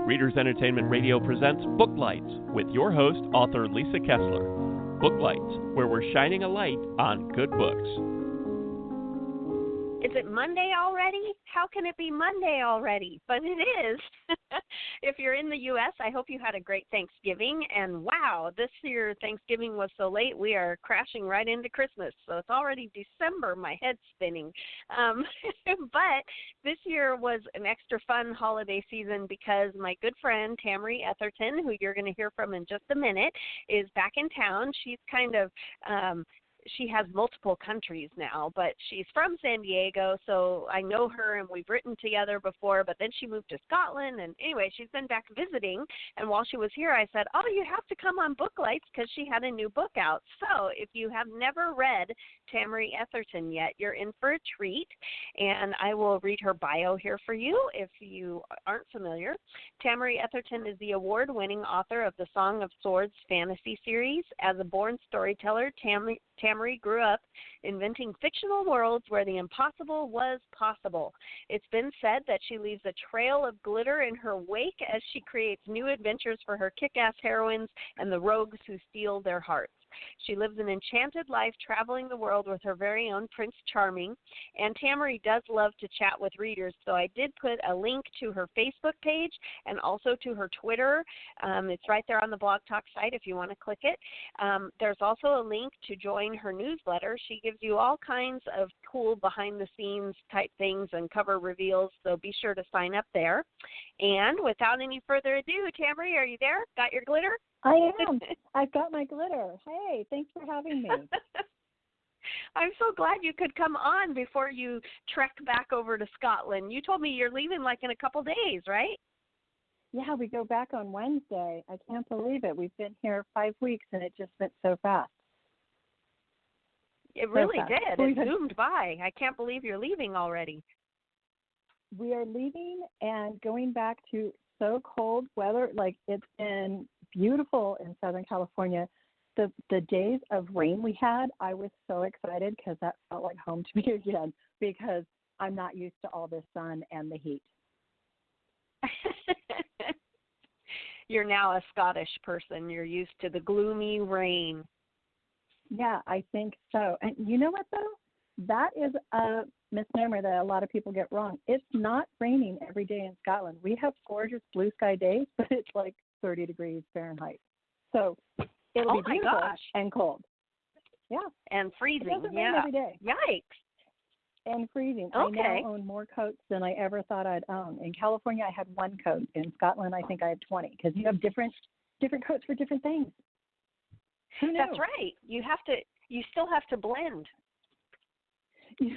Readers Entertainment Radio presents Booklights with your host, author Lisa Kessler. Booklights, where we're shining a light on good books. Is it Monday already? How can it be Monday already? But it is. If you're in the U.S., I hope you had a great Thanksgiving. And wow, this year Thanksgiving was so late, we are crashing right into Christmas. So it's already December. My head's spinning. But this year was an extra fun holiday season because my good friend Tameri Etherton, who you're going to hear from in just a minute, is back in town. She's kind of she has multiple countries now, but she's from San Diego, so I know her and we've written together before, but then she moved to Scotland, and anyway, she's been back visiting, and while she was here, I said, oh, you have to come on Booklights because she had a new book out. So if you have never read Tameri Etherton yet, you're in for a treat, and I will read her bio here for you if you aren't familiar. Tameri Etherton is the award-winning author of the Song of Swords fantasy series. As a born storyteller, Tameri grew up inventing fictional worlds where the impossible was possible. It's been said that she leaves a trail of glitter in her wake as she creates new adventures for her kick-ass heroines and the rogues who steal their hearts. She lives an enchanted life traveling the world with her very own Prince Charming, and Tameri does love to chat with readers, so I did put a link to her Facebook page and also to her Twitter. It's right there on the Blog Talk site if you want to click it. There's also a link to join her newsletter. She gives you all kinds of cool behind-the-scenes type things and cover reveals, so be sure to sign up there. And without any further ado, Tameri, are you there? Got your glitter? I am. I've got my glitter. Hey, thanks for having me. I'm so glad you could come on before you trek back over to Scotland. You told me you're leaving like in a couple days, right? Yeah, we go back on Wednesday. I can't believe it. We've been here 5 weeks, and it just went so fast. It really did. It zoomed by. I can't believe you're leaving already. We are leaving and going back to so cold weather. Like, it's been beautiful in Southern California. The days of rain we had, I was so excited because that felt like home to me again, because I'm not used to all this sun and the heat. You're now a Scottish person. You're used to the gloomy rain. Yeah, I think so. And you know what, though? That is a misnomer that a lot of people get wrong. It's not raining every day in Scotland. We have gorgeous blue sky days, but it's like 30 degrees Fahrenheit. So it'll be beautiful and cold. Yeah. And freezing. It doesn't rain every day. Yikes. And freezing. Okay. I now own more coats than I ever thought I'd own. In California, I had one coat. In Scotland, I think I have 20, because you have different coats for different things. Who knew? That's right. You still have to blend. You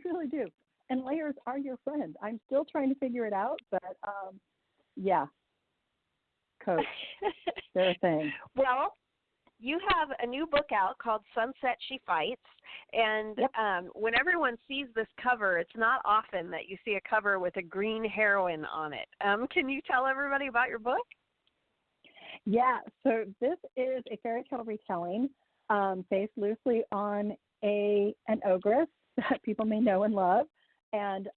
really do. And layers are your friend. I'm still trying to figure it out, but yeah. Coats. They're a thing. Well, you have a new book out called Sunset She Fights, and yep. When everyone sees this cover, it's not often that you see a cover with a green heroine on it. Can you tell everybody about your book? Yeah, so this is a fairy tale retelling based loosely on an ogress that people may know and love. And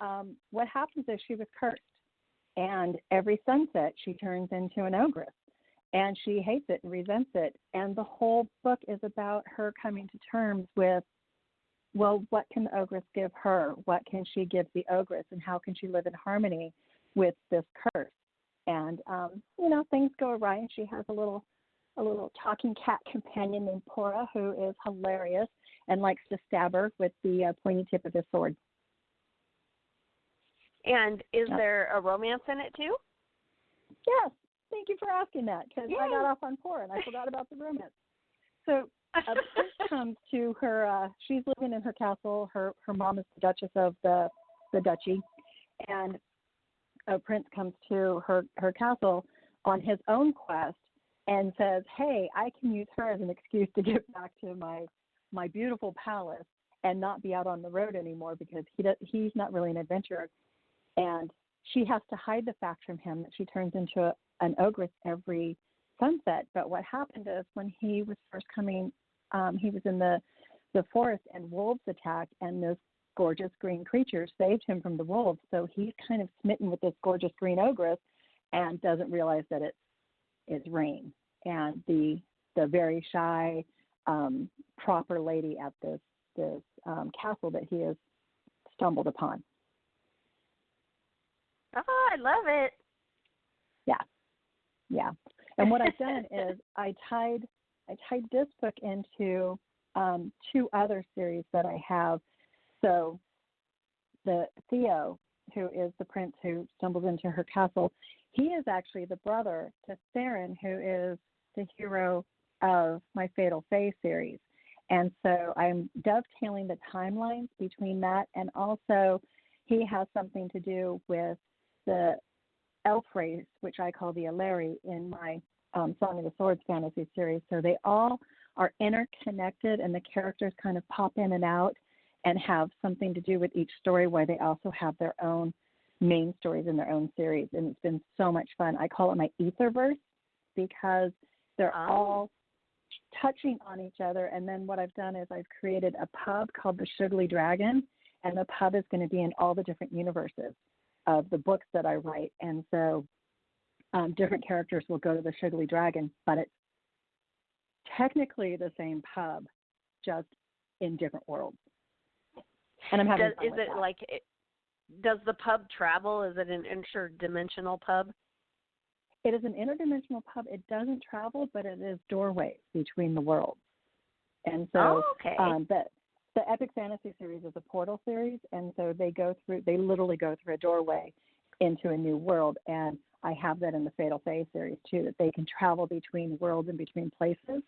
what happens is she was cursed. And every sunset, she turns into an ogress. And she hates it and resents it. And the whole book is about her coming to terms with, well, what can the ogress give her? What can she give the ogress? And how can she live in harmony with this curse? And, things go awry. And she has a little talking cat companion named Pora, who is hilarious and likes to stab her with the pointy tip of his sword. And is there a romance in it, too? Yes. Thank you for asking that, because I got off on Pora and I forgot about the romance. So a prince comes to her. She's living in her castle. Her mom is the Duchess of the Duchy. And a prince comes to her castle on his own quest and says, hey, I can use her as an excuse to get back to my beautiful palace and not be out on the road anymore, because he's not really an adventurer. And she has to hide the fact from him that she turns into an ogress every sunset. But what happened is, when he was first coming, he was in the forest, and wolves attacked, and those gorgeous green creatures saved him from the wolves. So he's kind of smitten with this gorgeous green ogress, and doesn't realize that it's Rain and the very shy, proper lady at this castle that he has stumbled upon. Oh, I love it. Yeah. And what I've done is I tied this book into 2 other series that I have. So the Theo, who is the prince who stumbles into her castle, he is actually the brother to Theron, who is the hero of my Fatal Fae series. And so I'm dovetailing the timelines between that, and also he has something to do with the elf race, which I call the Aleri in my Song of the Swords fantasy series. So they all are interconnected, and the characters kind of pop in and out and have something to do with each story, where they also have their own main stories in their own series. And it's been so much fun. I call it my Etherverse because they're all touching on each other. And then what I've done is I've created a pub called the Sugarly Dragon, and the pub is going to be in all the different universes of the books that I write. And so different characters will go to the Sugarly Dragon, but it's technically the same pub, just in different worlds. And I'm having fun with that. Does the pub travel? Is it an interdimensional pub? It is an interdimensional pub. It doesn't travel, but it is doorways between the worlds. And so the Epic Fantasy series is a portal series, and so they literally go through a doorway into a new world. And I have that in the Fatal Fae series too, that they can travel between worlds and between places.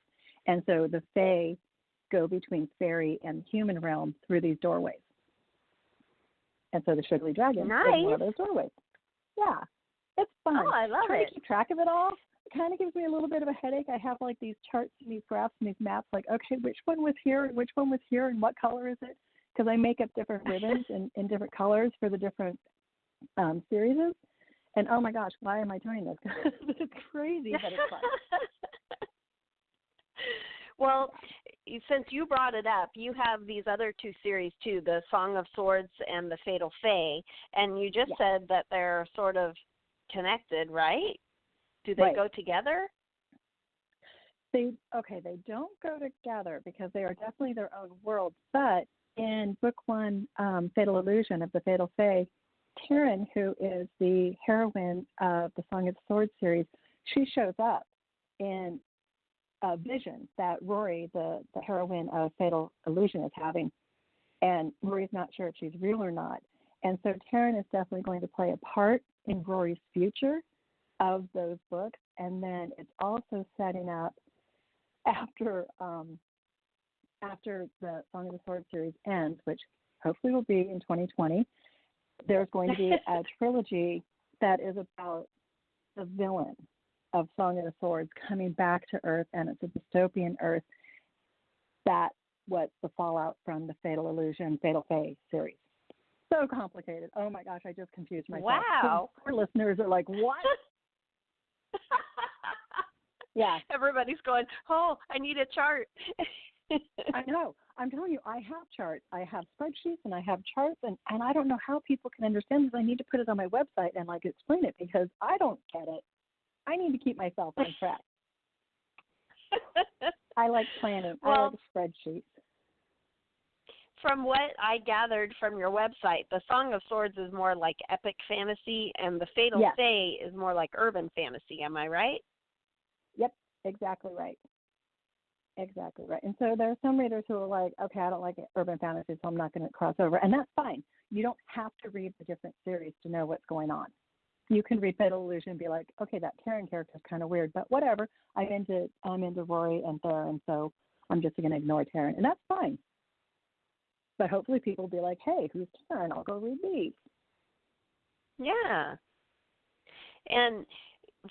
And so the Fae go between fairy and human realm through these doorways. And so the Sugarly Dragon is one of those doorways. Yeah, it's fun. Oh, I love Trying to keep track of it all, it kind of gives me a little bit of a headache. I have like these charts and these graphs and these maps, like, okay, which one was here and which one was here and what color is it? Because I make up different ribbons in different colors for the different series. And oh my gosh, why am I doing this? It's crazy, but it's fun. Well, since you brought it up, you have these other 2 series too, the Song of Swords and the Fatal Fae, and you just said that they're sort of connected, right? Do they go together? They don't go together because they are definitely their own worlds. But in book 1, Fatal Illusion of the Fatal Fae, Taryn, who is the heroine of the Song of the Swords series, she shows up in a vision that Rory, the heroine of Fatal Illusion, is having. And Rory's not sure if she's real or not. And so Taryn is definitely going to play a part in Rory's future of those books. And then it's also setting up after the Song of the Swords series ends, which hopefully will be in 2020, there's going to be a trilogy that is about the villain of Song of the Swords coming back to Earth, and it's a dystopian Earth. That was the fallout from the Fatal Illusion, Fatal Fae series. So complicated. Oh my gosh, I just confused myself. Wow. Our listeners are like, what? Yeah. Everybody's going, oh, I need a chart. I know. I'm telling you, I have charts. I have spreadsheets and I have charts, and I don't know how people can understand this. I need to put it on my website and explain it because I don't get it. I need to keep myself on track. I like planning. I like spreadsheets. From what I gathered from your website, the Song of Swords is more like epic fantasy, and the Fatal Fae is more like urban fantasy. Am I right? Yep, exactly right. Exactly right. And so there are some readers who are like, okay, I don't like urban fantasy, so I'm not going to cross over. And that's fine. You don't have to read the different series to know what's going on. You can read Fatal Illusion and be like, okay, that Karen character is kind of weird, but whatever. I'm into Rory and Theron, so I'm just going to ignore Taryn, and that's fine. But hopefully people will be like, hey, who's Taryn? I'll go read these. Yeah. And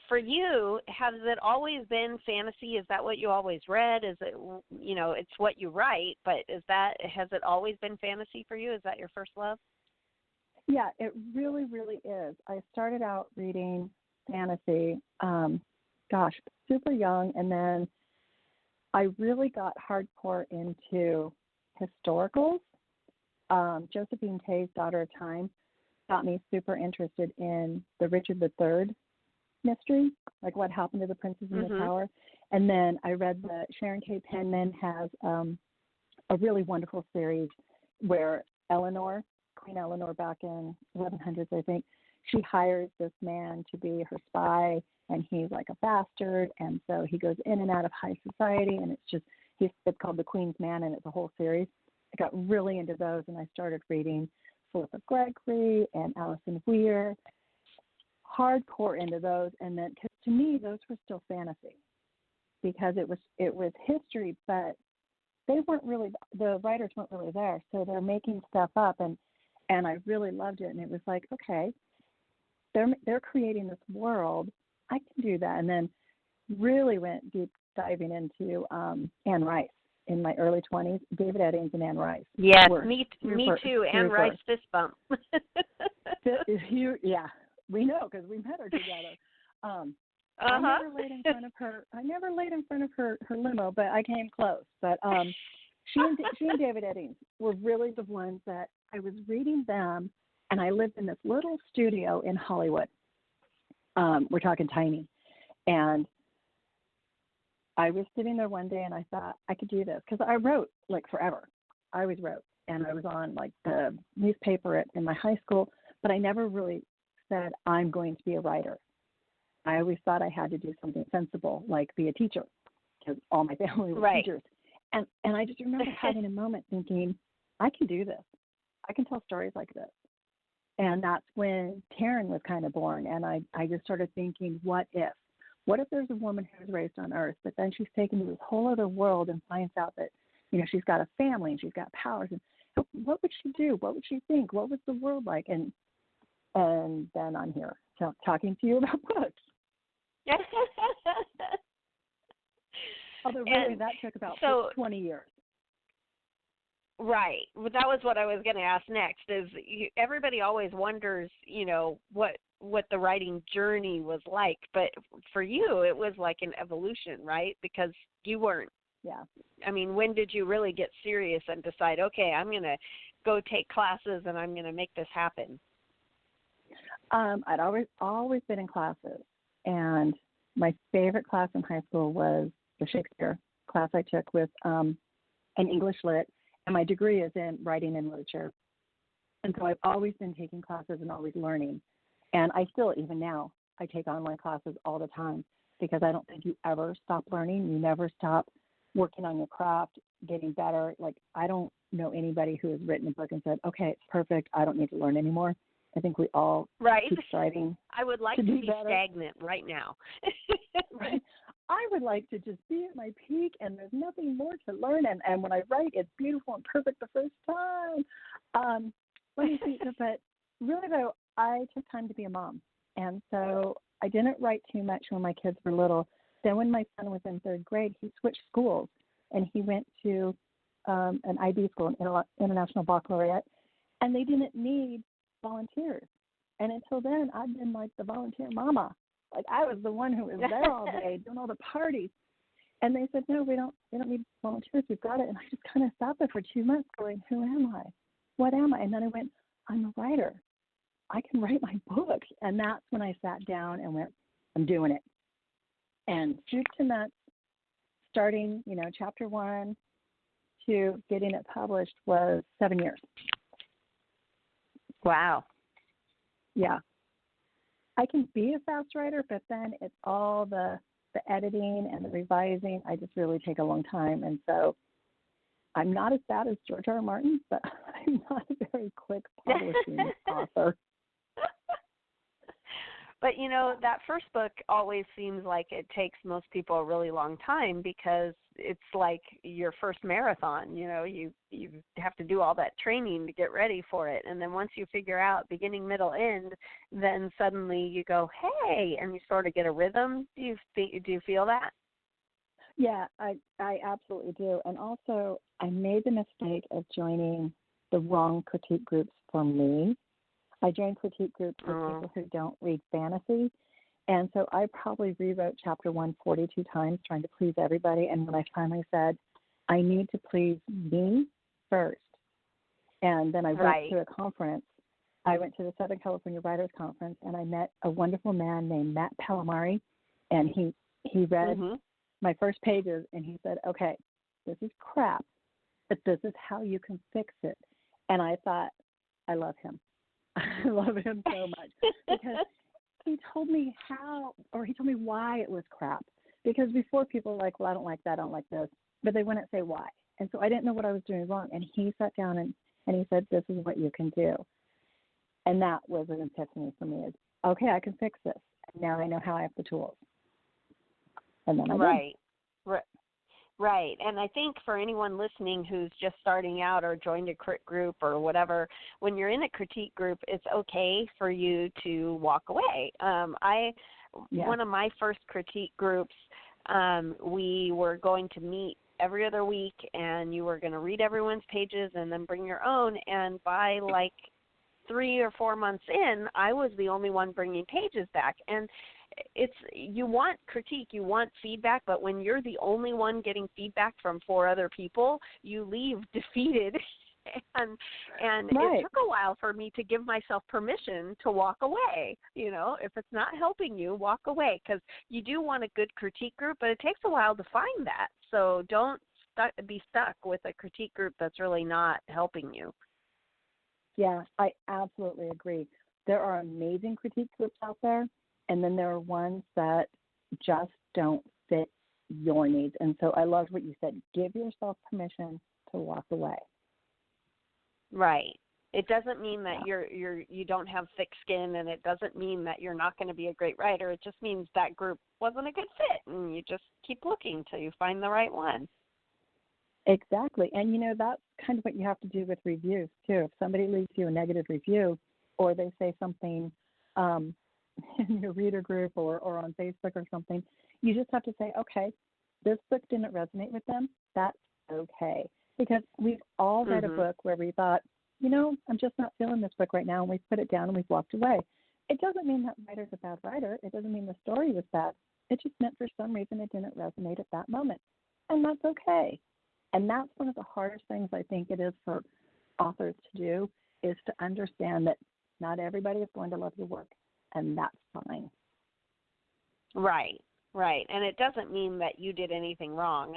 for you, has it always been fantasy? Is that what you always read? Is it, it's what you write, but has it always been fantasy for you? Is that your first love? Yeah, it really, really is. I started out reading fantasy, super young, and then I really got hardcore into historicals. Josephine Tay's Daughter of Time got me super interested in the Richard III mystery, like what happened to the princess in the tower. And then I read that Sharon K. Penman has a really wonderful series where Eleanor, Queen Eleanor back in 1100s, I think, she hires this man to be her spy, and he's like a bastard, and so he goes in and out of high society, and it's called The Queen's Man, and it's a whole series. I got really into those, and I started reading Philippa Gregory and Alison Weir, hardcore into those, and then, because to me, those were still fantasy, because it was history, but they weren't really, the writers weren't really there, so they're making stuff up, and I really loved it, and it was like, okay, they're creating this world, I can do that, and then really went deep diving into Anne Rice in my early 20s, David Eddings and Anne Rice. Yes, me too, Anne Rice fist bump. Yeah, we know because we met her together. I never laid in front of her. I never laid in front of her limo, but I came close. But she and David Eddings were really the ones that I was reading them, and I lived in this little studio in Hollywood. We're talking tiny, and I was sitting there one day, and I thought I could do this because I wrote like forever. I always wrote, and I was on like the newspaper in my high school, but I never really said I'm going to be a writer. I always thought I had to do something sensible, like be a teacher, because all my family were teachers. And I just remember having a moment thinking, I can do this. I can tell stories like this. And that's when Taryn was kind of born. And I just started thinking, what if? What if there's a woman who was raised on Earth, but then she's taken to this whole other world and finds out that, you know, she's got a family and she's got powers. And what would she do? What would she think? What was the world like? And then I'm here talking to you about books. Although really that took about 20 years. Right. Well, that was what I was going to ask next. Is everybody always wonders, you know, what the writing journey was like, but for you, it was like an evolution, right? Because you weren't. Yeah. I mean, when did you really get serious and decide, okay, I'm going to go take classes and I'm going to make this happen? I'd always been in classes, and my favorite class in high school was the Shakespeare class I took with an English lit, and my degree is in writing and literature. And so I've always been taking classes and always learning. And I still, even now, I take online classes all the time because I don't think you ever stop learning. You never stop working on your craft, getting better. Like, I don't know anybody who has written a book and said, okay, it's perfect, I don't need to learn anymore. I think we all keep striving. I would like to be stagnant right now. Right. I would like to just be at my peak, and there's nothing more to learn. And when I write, it's beautiful and perfect the first time. Let me see. But really, though, I took time to be a mom. And so I didn't write too much when my kids were little. Then when my son was in third grade, he switched schools, and he went to an IB school, an International Baccalaureate, and they didn't need volunteers. And until then, I'd been like the volunteer mama. Like, I was the one who was there all day doing all the parties. And they said, no, we don't need volunteers. We've got it. And I just kind of sat there for 2 months going, who am I? What am I? And then I went, I'm a writer. I can write my books. And that's when I sat down and went, I'm doing it. And soup to nuts, starting, chapter 1 to getting it published was 7 years. Wow. Yeah. I can be a fast writer, but then it's all the editing and the revising. I just really take a long time. And so I'm not as bad as George R. R. Martin, but I'm not a very quick publishing author. But, that first book always seems like it takes most people a really long time because it's like your first marathon. You have to do all that training to get ready for it. And then once you figure out beginning, middle, end, then suddenly you go, hey, and you sort of get a rhythm. Do you feel that? Yeah, I absolutely do. And also, I made the mistake of joining the wrong critique groups for me. I joined critique groups with people who don't read fantasy. And so I probably rewrote chapter 1 42 times trying to please everybody. And when I finally said, I need to please me first, and then I went to a conference I went to the Southern California Writers Conference, and I met a wonderful man named Matt Palomari, and he read my first pages, and he said, okay, this is crap, but this is how you can fix it. And I thought, I love him. I love him so much because he told me he told me why it was crap. Because before people were like, well, I don't like that, I don't like this, but they wouldn't say why. And so I didn't know what I was doing wrong. And he sat down and he said, this is what you can do. And that was an epiphany for me. Is, okay, I can fix this. Now I know how I have the tools. And then I did. Right. And I think for anyone listening who's just starting out or joined a crit group or whatever, when you're in a critique group, it's okay for you to walk away. One of my first critique groups, we were going to meet every other week, and you were going to read everyone's pages and then bring your own. And by like 3 or 4 months in, I was the only one bringing pages back. And you want critique, you want feedback, but when you're the only one getting feedback from 4 other people, you leave defeated. And it took a while for me to give myself permission to walk away. You know, if it's not helping you, walk away, because you do want a good critique group, but it takes a while to find that. So don't be stuck with a critique group that's really not helping you. Yeah, I absolutely agree. There are amazing critique groups out there, and then there are ones that just don't fit your needs. And so I loved what you said. Give yourself permission to walk away. Right. It doesn't mean that you don't have thick skin, and it doesn't mean that you're not going to be a great writer. It just means that group wasn't a good fit, and you just keep looking till you find the right one. Exactly. And, you know, that's kind of what you have to do with reviews, too. If somebody leaves you a negative review, or they say something in your reader group or on Facebook or something, you just have to say, okay, this book didn't resonate with them. That's okay. Because we've all read a book where we thought, you know, I'm just not feeling this book right now, and we've put it down and we've walked away. It doesn't mean that writer's a bad writer. It doesn't mean the story was bad. It just meant for some reason it didn't resonate at that moment. And that's okay. And that's one of the hardest things I think it is for authors to do, is to understand that not everybody is going to love your work, and that's fine. Right. And it doesn't mean that you did anything wrong.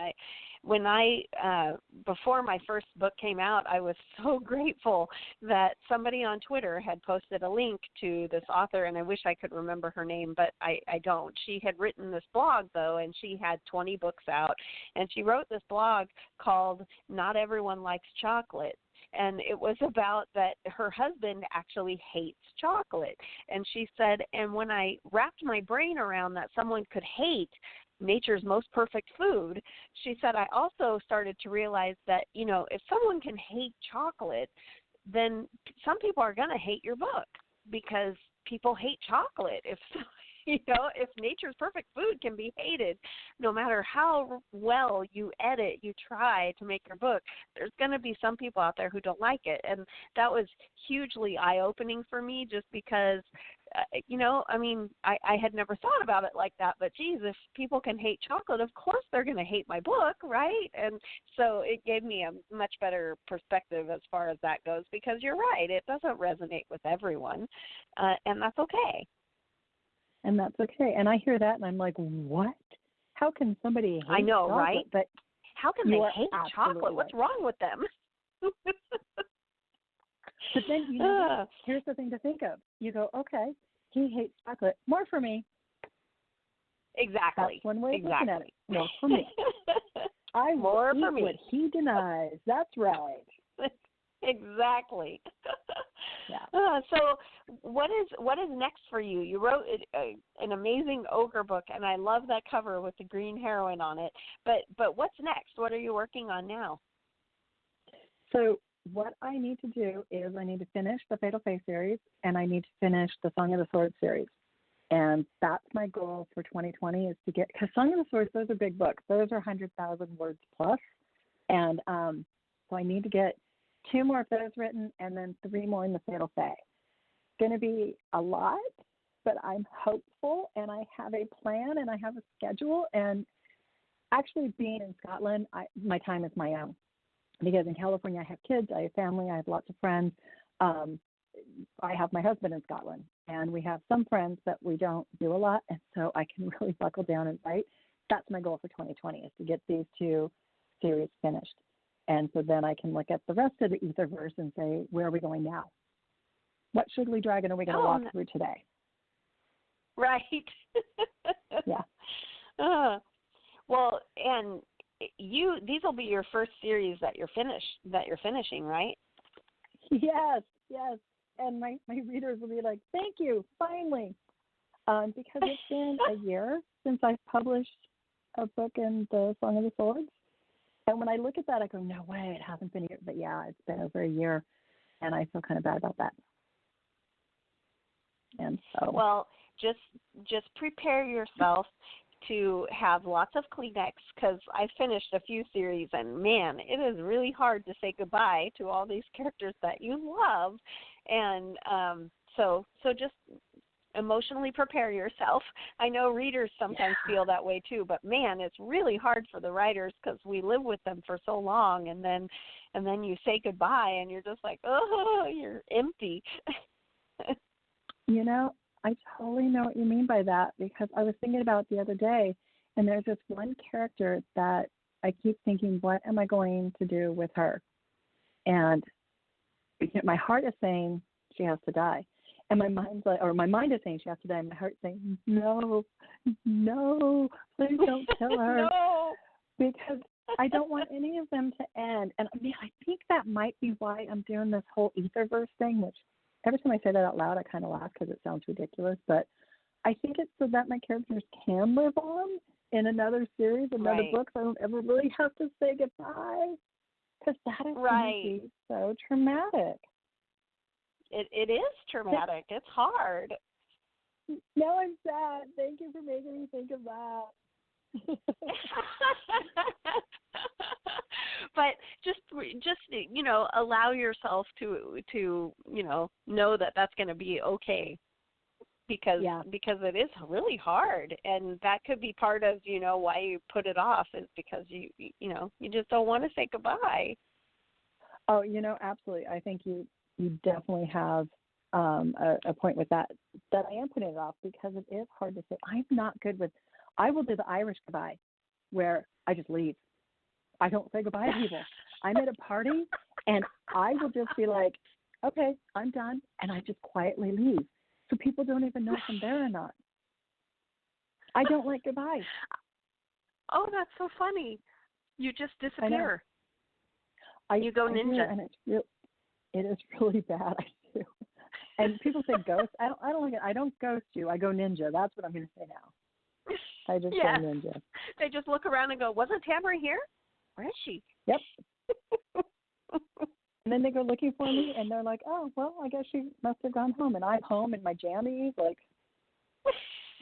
Before my first book came out, I was so grateful that somebody on Twitter had posted a link to this author, and I wish I could remember her name, but I don't. She had written this blog, though, and she had 20 books out, and she wrote this blog called Not Everyone Likes Chocolate. And it was about that her husband actually hates chocolate. And she said, and when I wrapped my brain around that someone could hate nature's most perfect food, she said, I also started to realize that, you know, if someone can hate chocolate, then some people are going to hate your book, because people hate chocolate. If nature's perfect food can be hated, no matter how well you edit, you try to make your book, there's going to be some people out there who don't like it. And that was hugely eye-opening for me, just because, I had never thought about it like that. But, geez, if people can hate chocolate, of course they're going to hate my book, right? And so it gave me a much better perspective as far as that goes, because you're right, it doesn't resonate with everyone, and that's okay. And that's okay. And I hear that, and I'm like, what? How can somebody hate chocolate? I know, right? But how can they hate chocolate? Right. What's wrong with them? But then, you know, here's the thing to think of. You go, okay, he hates chocolate. More for me. Exactly. That's one way of looking at it. More for me. I will eat what he denies. That's right. Exactly. Yeah. So what is next for you? You wrote an amazing ogre book, and I love that cover with the green heroine on it. But what's next? What are you working on now? So what I need to do is I need to finish the Fatal Faith series, and I need to finish the Song of the Sword series. And that's my goal for 2020, is to get, because Song of the Sword, those are big books. Those are 100,000 words plus. And so I need to get 2 more of those written, and then 3 more in the Fatal Fae. It's going to be a lot, but I'm hopeful, and I have a plan, and I have a schedule. And actually being in Scotland, my time is my own. Because in California, I have kids, I have family, I have lots of friends. I have my husband in Scotland, and we have some friends that we don't do a lot, and so I can really buckle down and write. That's my goal for 2020, is to get these 2 series finished. And so then I can look at the rest of the Etherverse and say, where are we going now? What Sugarly Dragon are we going to walk through today? Right. Yeah. Well, and these will be your first series that you're finishing, right? Yes. And my readers will be like, thank you, finally. Because it's been a year since I published a book in the Song of the Swords. And when I look at that, I go, no way, it hasn't been a year. But yeah, it's been over a year, and I feel kind of bad about that. And so, well, just prepare yourself to have lots of Kleenex, because I finished a few series, and man, it is really hard to say goodbye to all these characters that you love. And so just emotionally prepare yourself. I know readers sometimes feel that way too, but man, it's really hard for the writers, because we live with them for so long, and then you say goodbye, and you're just like, oh, you're empty. You know, I totally know what you mean by that, because I was thinking about it the other day, and there's this one character that I keep thinking, what am I going to do with her? And my heart is saying she has to die. And my mind's like, or my mind is saying she has to die, and my heart's saying, no, please don't kill her. No. Because I don't want any of them to end. And I mean, I think that might be why I'm doing this whole Etherverse thing, which every time I say that out loud, I kind of laugh because it sounds ridiculous. But I think it's so that my characters can live on in another series, another book, so I don't ever really have to say goodbye. Because that is going to be so traumatic. It is traumatic. It's hard. Now I'm sad. Thank you for making me think of that. But just allow yourself to know that that's going to be okay, because it is really hard, and that could be part of why you put it off, is because you just don't want to say goodbye. Oh, absolutely. I think you definitely have a point with that I am putting it off, because it is hard to say. I'm not good with. I will do the Irish goodbye, where I just leave. I don't say goodbye to people. I'm at a party, and I will just be like, okay, I'm done, and I just quietly leave. So people don't even know if I'm there or not. I don't like goodbyes. Oh, that's so funny. You just disappear. You go ninja. And it is really bad. I do. And people say ghost. I don't like it. I don't ghost you. I go ninja. That's what I'm going to say now. I just go ninja. They just look around and go, wasn't Tameri here? Where is she? Yep. And then they go looking for me, and they're like, oh, well, I guess she must have gone home. And I'm home in my jammies, like,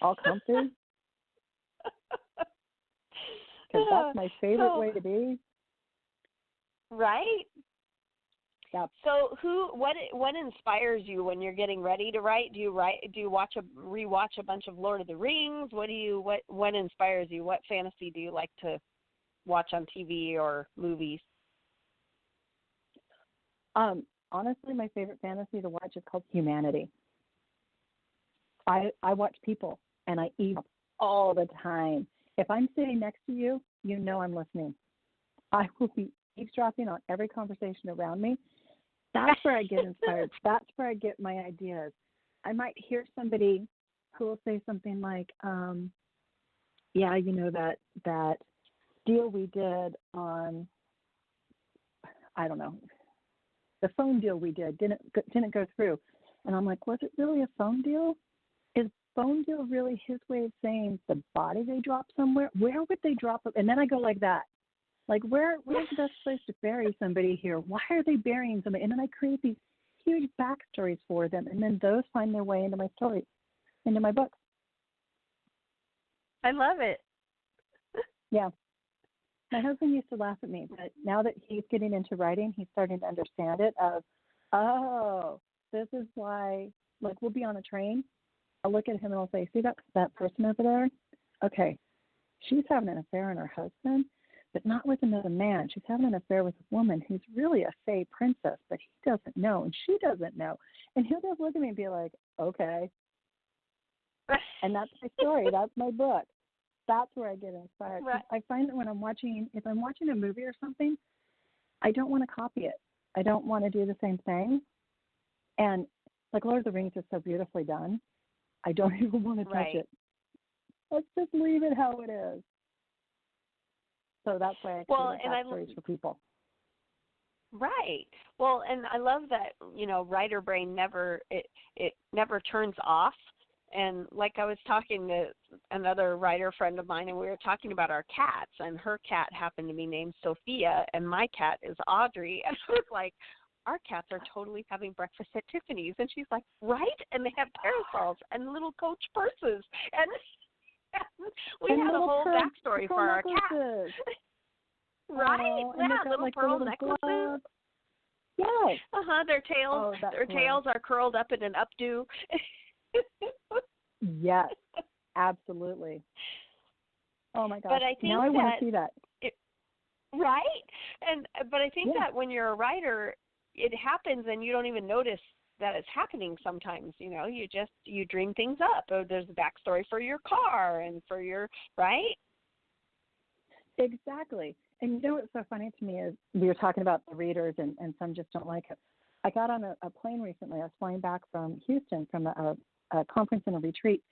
all comfy. Because that's my favorite way to be. Right? Yep. So what inspires you when you're getting ready to write? Do you rewatch a bunch of Lord of the Rings? What inspires you? What fantasy do you like to watch on TV or movies? Honestly, my favorite fantasy to watch is called Humanity. I watch people, and I eat all the time. If I'm sitting next to you, I'm listening. I will be eavesdropping on every conversation around me. That's where I get inspired. That's where I get my ideas. I might hear somebody who will say something like, that deal we did on, I don't know, the phone deal we did didn't go through. And I'm like, was it really a phone deal? Is phone deal really his way of saying the body they dropped somewhere? Where would they drop it? And then I go like that. Like, where's the best place to bury somebody here? Why are they burying somebody? And then I create these huge backstories for them, and then those find their way into my stories, into my books. I love it. Yeah. My husband used to laugh at me, but now that he's getting into writing, he's starting to understand it this is why, like, we'll be on a train. I'll look at him and I'll say, see that person over there? Okay, she's having an affair on her husband. but not with another man. She's having an affair with a woman who's really a fey princess, but he doesn't know, and she doesn't know. And he'll just look at me and be like, okay. And that's my story. That's my book. That's where I get inspired. Right. I find that when if I'm watching a movie or something, I don't want to copy it. I don't want to do the same thing. And like Lord of the Rings is so beautifully done, I don't even want to touch it. Let's just leave it how it is. So that's why I create backstories for people. Right. Well, and I love that, writer brain never turns off. And like I was talking to another writer friend of mine, and we were talking about our cats, and her cat happened to be named Sophia, and my cat is Audrey. And I was like, our cats are totally having breakfast at Tiffany's. And she's like, right? And they have parasols and little Coach purses. And we had a whole backstory for our cats. Right? Oh, and yeah, little pearl necklaces. Gloves. Yes. Their tails are curled up in an updo. Yes, absolutely. Oh my gosh! But I think now I want to see that. Right, but I think that when you're a writer, it happens and you don't even notice that it's happening. Sometimes, you dream things up. Or there's a backstory for your car and for your right. Exactly. And what's so funny to me is we were talking about the readers and some just don't like it. I got on a plane recently. I was flying back from Houston from a conference and a retreat,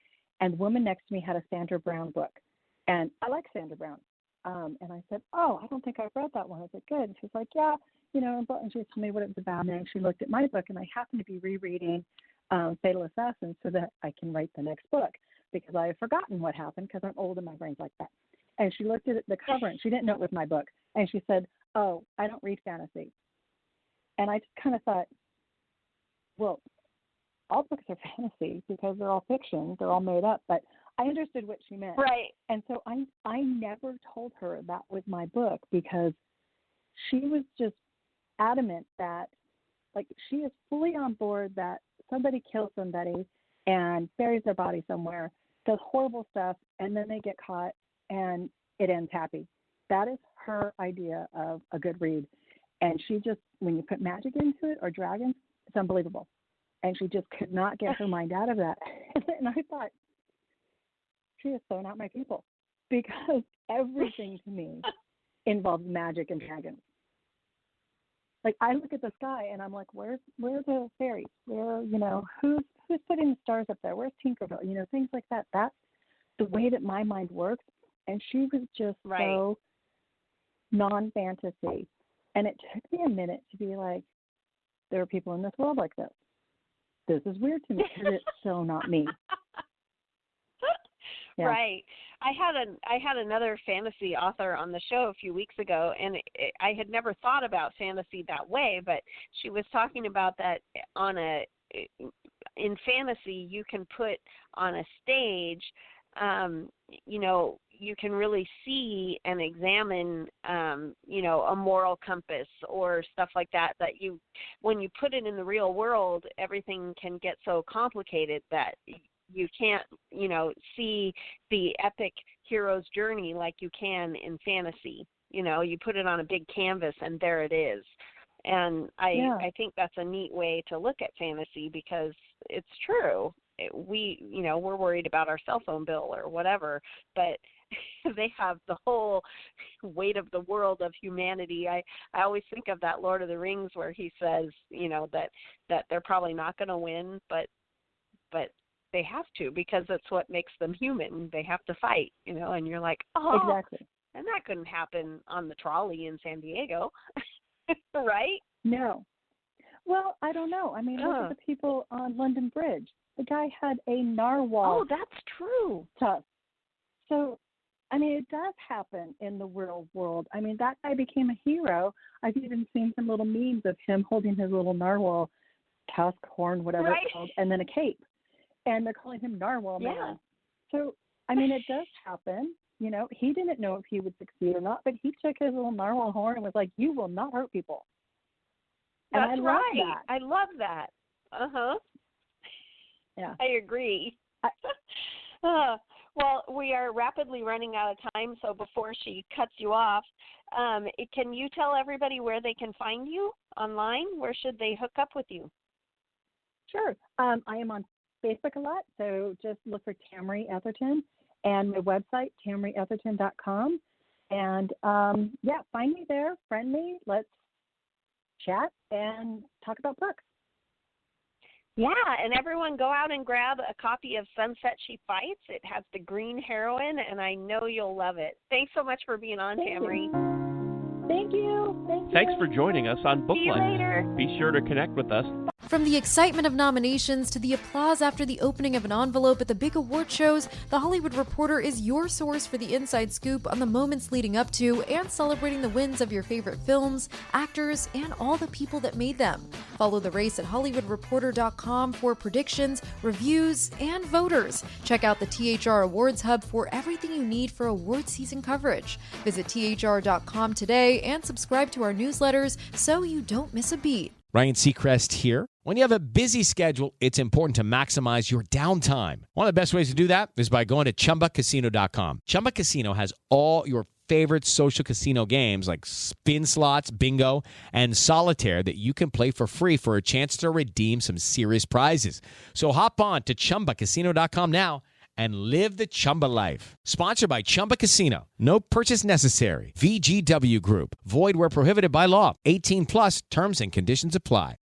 and the woman next to me had a Sandra Brown book. And I like Sandra Brown. And I said, oh, I don't think I've read that one. I said, good. And she's like, yeah, and she told me what it was about. And she looked at my book, and I happened to be rereading Fatal Assassin so that I can write the next book because I have forgotten what happened because I'm old and my brain's like that. And she looked at the cover, and she didn't know it was my book. And she said, oh, I don't read fantasy. And I just kind of thought, well, all books are fantasy because they're all fiction. They're all made up. But I understood what she meant. Right. And so I never told her that was my book because she was just adamant that, like, she is fully on board that somebody kills somebody and buries their body somewhere, does horrible stuff, and then they get caught and it ends happy. That is her idea of a good read. And she just, when you put magic into it or dragons, it's unbelievable. And she just could not get her mind out of that. And I thought, she is so not my people because everything to me involves magic and dragons. Like, I look at the sky and I'm like, where are the fairies? Where, who's putting the stars up there? Where's Tinkerbell? Things like that. That's the way that my mind works. And she was just so non-fantasy. And it took me a minute to be like, there are people in this world like this. This is weird to me because it's so not me. Yeah. Right. I had another fantasy author on the show a few weeks ago, and I had never thought about fantasy that way, but she was talking about that in fantasy you can put on a stage, you can really see and examine, a moral compass or stuff like that when you put it in the real world, everything can get so complicated that you can't, see the epic hero's journey like you can in fantasy. You put it on a big canvas and there it is. And I think that's a neat way to look at fantasy because it's true. We're worried about our cell phone bill or whatever, but they have the whole weight of the world of humanity. I always think of that Lord of the Rings where he says, that they're probably not going to win, but they have to because that's what makes them human. They have to fight, and you're like, oh, exactly. And that couldn't happen on the trolley in San Diego, right? No. Well, I don't know. I mean, look at the people on London Bridge. The guy had a narwhal. Oh, that's true. Tusk. So, I mean, it does happen in the real world. I mean, that guy became a hero. I've even seen some little memes of him holding his little narwhal tusk, horn, whatever it's called, and then a cape. And they're calling him Narwhal Man. Yeah. So, I mean, it does happen. He didn't know if he would succeed or not, but he took his little narwhal horn and was like, you will not hurt people. And That's I love right. that. I love that. Uh-huh. Yeah. I agree. Well, we are rapidly running out of time, so before she cuts you off, can you tell everybody where they can find you online? Where should they hook up with you? Sure. I am on Facebook a lot, so just look for Tameri Etherton and my website, tamerietherton.com. And find me there, friend me, let's chat and talk about books. Yeah, and everyone go out and grab a copy of Sunset She Fights. It has the green heroine, and I know you'll love it. Thanks so much for being on, Tameri. Thank you. Thanks for joining us on Book See you Lights. later. Be sure to connect with us. From the excitement of nominations to the applause after the opening of an envelope at the big award shows, The Hollywood Reporter is your source for the inside scoop on the moments leading up to and celebrating the wins of your favorite films, actors, and all the people that made them. Follow the race at HollywoodReporter.com for predictions, reviews, and voters. Check out the THR Awards Hub for everything you need for award season coverage. Visit THR.com today and subscribe to our newsletters so you don't miss a beat. Ryan Seacrest here. When you have a busy schedule, it's important to maximize your downtime. One of the best ways to do that is by going to ChumbaCasino.com. Chumba Casino has all your favorite social casino games like spin slots, bingo, and solitaire that you can play for free for a chance to redeem some serious prizes. So hop on to ChumbaCasino.com now and live the Chumba life. Sponsored by Chumba Casino. No purchase necessary. VGW Group. Void where prohibited by law. 18 plus terms and conditions apply.